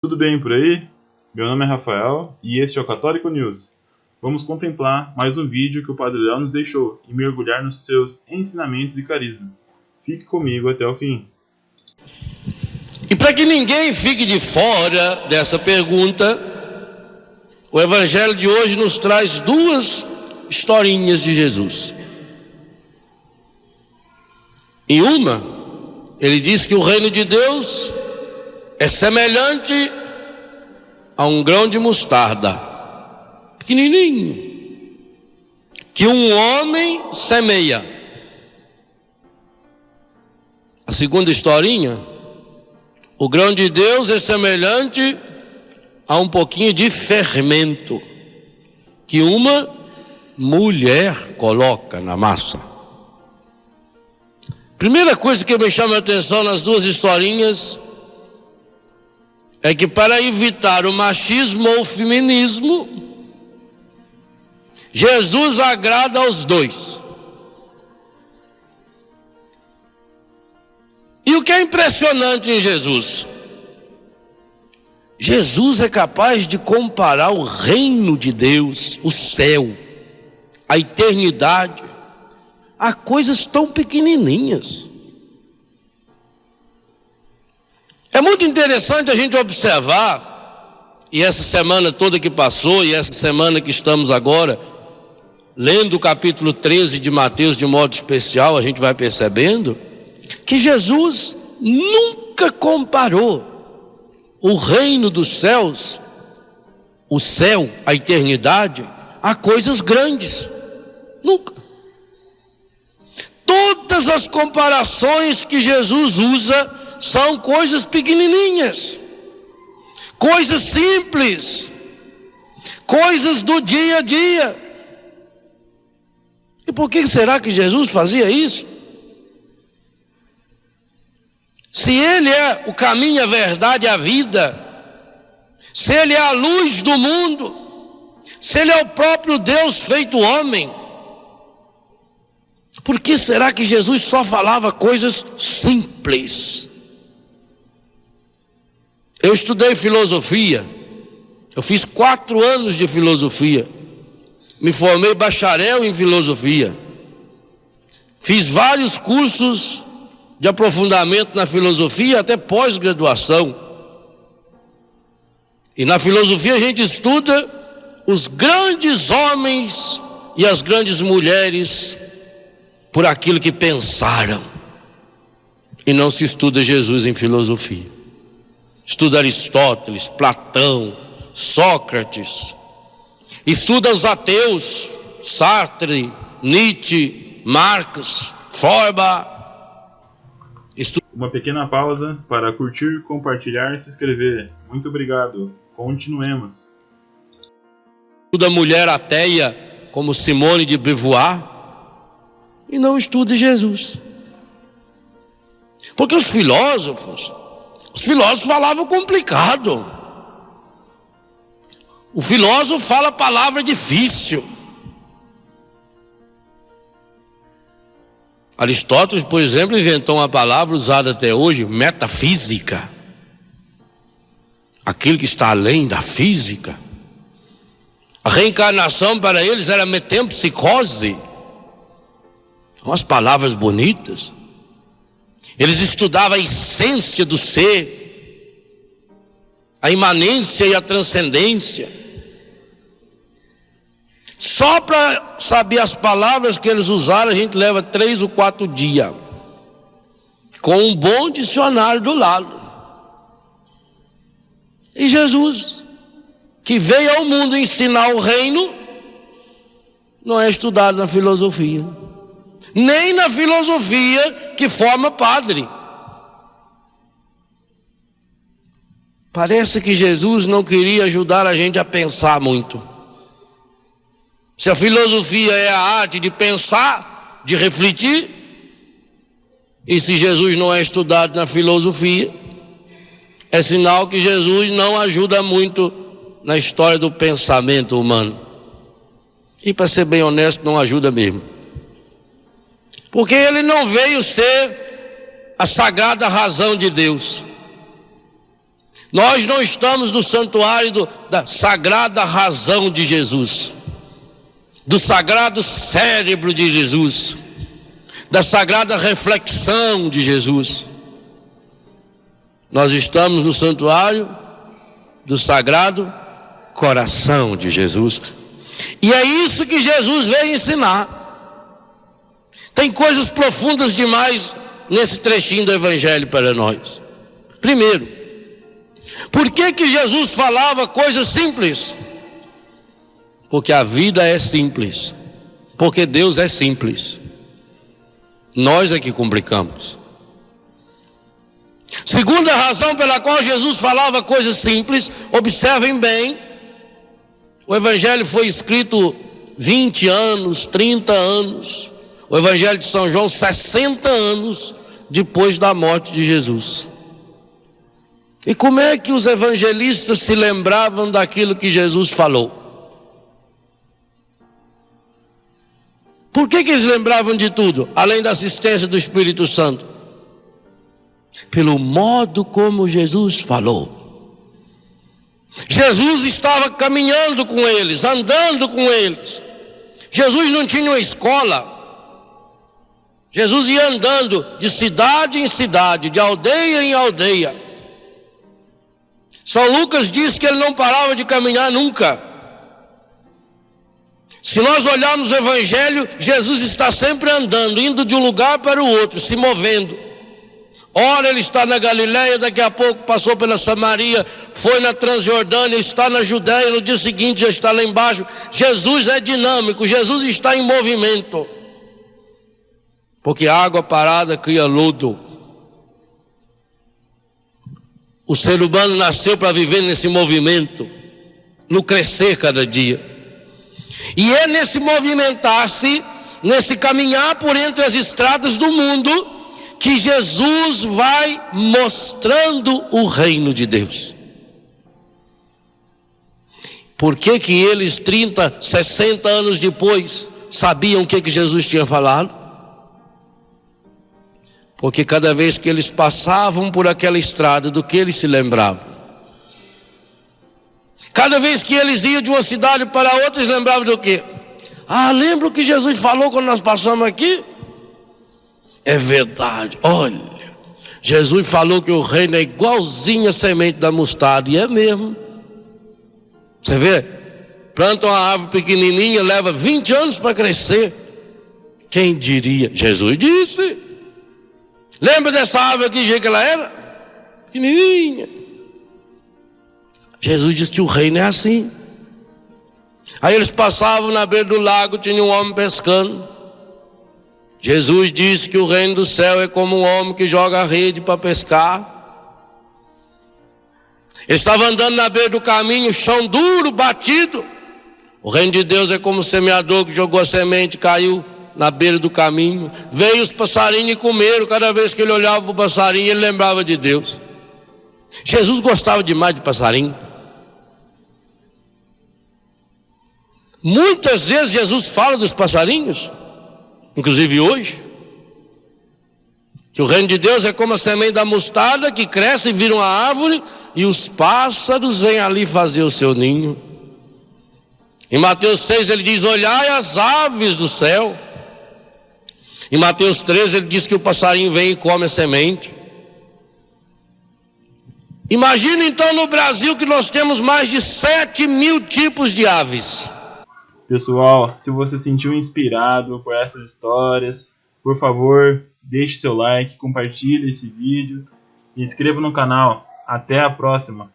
Tudo bem por aí? Meu nome é Rafael e este é o Católico News. Vamos contemplar mais um vídeo que o Padre Léo nos deixou e mergulhar nos seus ensinamentos e carisma. Fique comigo até o fim. E para que ninguém fique de fora dessa pergunta, o Evangelho de hoje nos traz duas historinhas de Jesus. Em uma, ele diz que o reino de Deus é semelhante a um grão de mostarda, pequenininho, que um homem semeia. A segunda historinha, o grão de Deus é semelhante a um pouquinho de fermento que uma mulher coloca na massa. Primeira coisa que me chama a atenção nas duas historinhas é que, para evitar o machismo ou o feminismo, Jesus agrada aos dois. E o que é impressionante em Jesus? Jesus é capaz de comparar o reino de Deus, o céu, a eternidade, a coisas tão pequenininhas. É muito interessante a gente observar, e essa semana toda que passou, e essa semana que estamos agora, lendo o capítulo 13 de Mateus de modo especial, a gente vai percebendo que Jesus nunca comparou o reino dos céus, o céu, a eternidade, a coisas grandes. Nunca. Todas as comparações que Jesus usa são coisas pequenininhas, coisas simples, coisas do dia a dia. E por que será que Jesus fazia isso? Se Ele é o caminho, a verdade e a vida, se Ele é a luz do mundo, se Ele é o próprio Deus feito homem, por que será que Jesus só falava coisas simples? Eu estudei filosofia, eu fiz 4 anos de filosofia, me formei bacharel em filosofia, fiz vários cursos de aprofundamento na filosofia, até pós-graduação. E na filosofia a gente estuda os grandes homens e as grandes mulheres por aquilo que pensaram. E não se estuda Jesus em filosofia. Estuda Aristóteles, Platão, Sócrates. Estuda os ateus, Sartre, Nietzsche, Marx, Feuerbach. Uma pequena pausa para curtir, compartilhar e se inscrever. Muito obrigado. Continuemos. Estuda mulher ateia como Simone de Beauvoir e não estuda Jesus. Porque os filósofos falavam complicado. O filósofo fala palavra difícil. Aristóteles, por exemplo, inventou uma palavra usada até hoje, metafísica. Aquilo que está além da física. A reencarnação para eles era metempsicose. Umas palavras bonitas. Eles estudavam a essência do ser, a imanência e a transcendência. Só para saber as palavras que eles usaram, a gente leva 3 ou 4 dias, com um bom dicionário do lado. E Jesus, que veio ao mundo ensinar o reino, não é estudado na filosofia, nem na filosofia que forma padre. Parece que Jesus não queria ajudar a gente a pensar muito. Se a filosofia é a arte de pensar, de refletir, e se Jesus não é estudado na filosofia, é sinal que Jesus não ajuda muito na história do pensamento humano. E, para ser bem honesto, não ajuda mesmo. Porque ele não veio ser a sagrada razão de Deus. Nós não estamos no santuário da sagrada razão de Jesus, do sagrado cérebro de Jesus, da sagrada reflexão de Jesus. Nós estamos no santuário do sagrado coração de Jesus. E é isso que Jesus veio ensinar. Tem coisas profundas demais nesse trechinho do Evangelho para nós. Primeiro, por que Jesus falava coisas simples? Porque a vida é simples. Porque Deus é simples. Nós é que complicamos. Segunda razão pela qual Jesus falava coisas simples, observem bem, o Evangelho foi escrito 20 anos, 30 anos, o Evangelho de São João 60 anos depois da morte de Jesus. E como é que os evangelistas se lembravam daquilo que Jesus falou? Por que eles lembravam de tudo, além da assistência do Espírito Santo? Pelo modo como Jesus falou. Jesus estava caminhando com eles, andando com eles. Jesus não tinha uma escola. Jesus ia andando de cidade em cidade, de aldeia em aldeia. São Lucas diz que ele não parava de caminhar nunca. Se nós olharmos o Evangelho, Jesus está sempre andando, indo de um lugar para o outro, se movendo. Ora ele está na Galileia, daqui a pouco passou pela Samaria, foi na Transjordânia, está na Judéia, no dia seguinte já está lá embaixo. Jesus é dinâmico, Jesus está em movimento. Porque água parada cria lodo. O ser humano nasceu para viver nesse movimento, no crescer cada dia. E é nesse movimentar-se, nesse caminhar por entre as estradas do mundo, que Jesus vai mostrando o reino de Deus. Por que eles 30, 60 anos depois sabiam o que Jesus tinha falado? Porque cada vez que eles passavam por aquela estrada, do que eles se lembravam? Cada vez que eles iam de uma cidade para outra, eles lembravam do quê? Ah, lembra o que Jesus falou quando nós passamos aqui? É verdade, olha, Jesus falou que o reino é igualzinho a semente da mostarda, e é mesmo. Você vê, planta uma árvore pequenininha, leva 20 anos para crescer. Quem diria? Jesus disse. Lembra dessa árvore aqui, do jeito que ela era? Pequenininha. Jesus disse que o reino é assim. Aí eles passavam na beira do lago, tinha um homem pescando. Jesus disse que o reino do céu é como um homem que joga a rede para pescar. Ele estava andando na beira do caminho, chão duro, batido. O reino de Deus é como o semeador que jogou a semente, caiu na beira do caminho. Veio os passarinhos e comeram. Cada vez que ele olhava para o passarinho, ele lembrava de Deus. Jesus gostava demais de passarinho. Muitas vezes Jesus fala dos passarinhos, inclusive hoje, que o reino de Deus é como a semente da mostarda que cresce e vira uma árvore, e os pássaros vêm ali fazer o seu ninho. Em Mateus 6 ele diz: olhai as aves do céu. Em Mateus 13 ele diz que o passarinho vem e come a semente. Imagina então no Brasil que nós temos mais de 7.000 tipos de aves. Pessoal, se você se sentiu inspirado por essas histórias, por favor, deixe seu like, compartilhe esse vídeo e inscreva no canal. Até a próxima!